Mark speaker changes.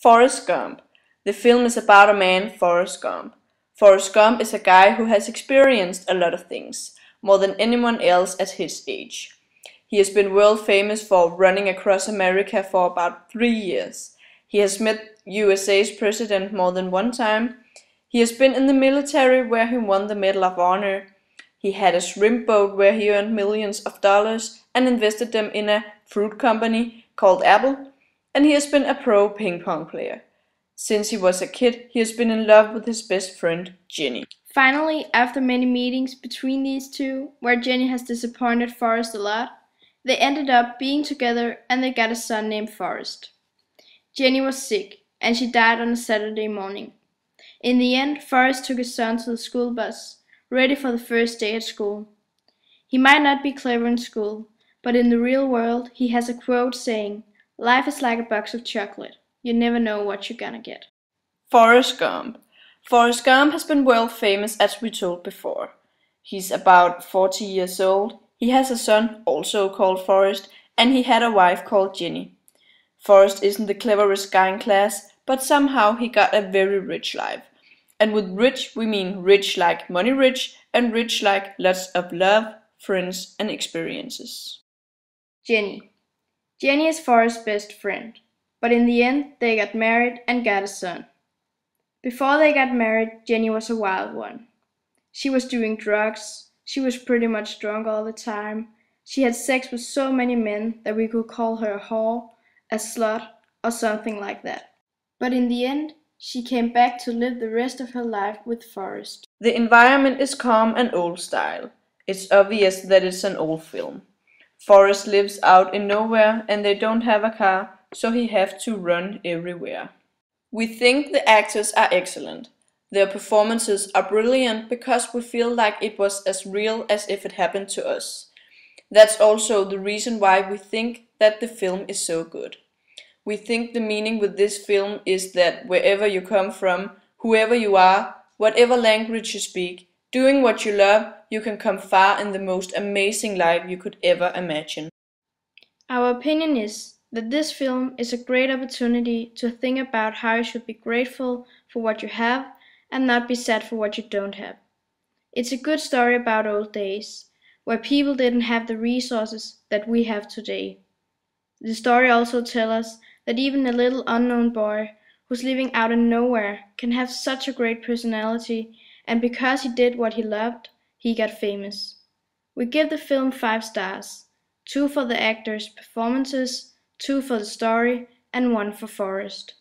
Speaker 1: Forrest Gump. The film is about a man, Forrest Gump. Forrest Gump is a guy who has experienced a lot of things, more than anyone else at his age. He has been world famous for running across America for about 3 years. He has met USA's president more than one time. He has been in the military where he won the Medal of Honor. He had a shrimp boat where he earned millions of dollars and invested them in a fruit company called Apple. And he has been a pro ping pong player. Since he was a kid, he has been in love with his best friend, Jenny.
Speaker 2: Finally, after many meetings between these two, where Jenny has disappointed Forrest a lot, they ended up being together and they got a son named Forrest. Jenny was sick, and she died on a Saturday morning. In the end, Forrest took his son to the school bus, ready for the first day at school. He might not be clever in school, but in the real world, he has a quote saying, "Life is like a box of chocolate. You never know what you're gonna get."
Speaker 1: Forrest Gump. Forrest Gump has been world famous as we told before. He's about 40 years old, he has a son also called Forrest, and he had a wife called Jenny. Forrest isn't the cleverest guy in class, but somehow he got a very rich life. And with rich we mean rich like money rich, and rich like lots of love, friends and experiences.
Speaker 2: Jenny. Jenny is Forrest's best friend, but in the end they got married and got a son. Before they got married, Jenny was a wild one. She was doing drugs, she was pretty much drunk all the time, she had sex with so many men that we could call her a whore, a slut, or something like that. But in the end, she came back to live the rest of her life with Forrest.
Speaker 1: The environment is calm and old style. It's obvious that it's an old film. Forrest lives out in nowhere and they don't have a car, so he have to run everywhere. We think the actors are excellent. Their performances are brilliant because we feel like it was as real as if it happened to us. That's also the reason why we think that the film is so good. We think the meaning with this film is that wherever you come from, whoever you are, whatever language you speak, doing what you love, you can come far in the most amazing life you could ever imagine.
Speaker 2: Our opinion is that this film is a great opportunity to think about how you should be grateful for what you have and not be sad for what you don't have. It's a good story about old days, where people didn't have the resources that we have today. The story also tells us that even a little unknown boy who's living out in nowhere can have such a great personality, and because he did what he loved, he got famous. We give the film 5 stars, 2 for the actors' performances, 2 for the story, and 1 for Forrest.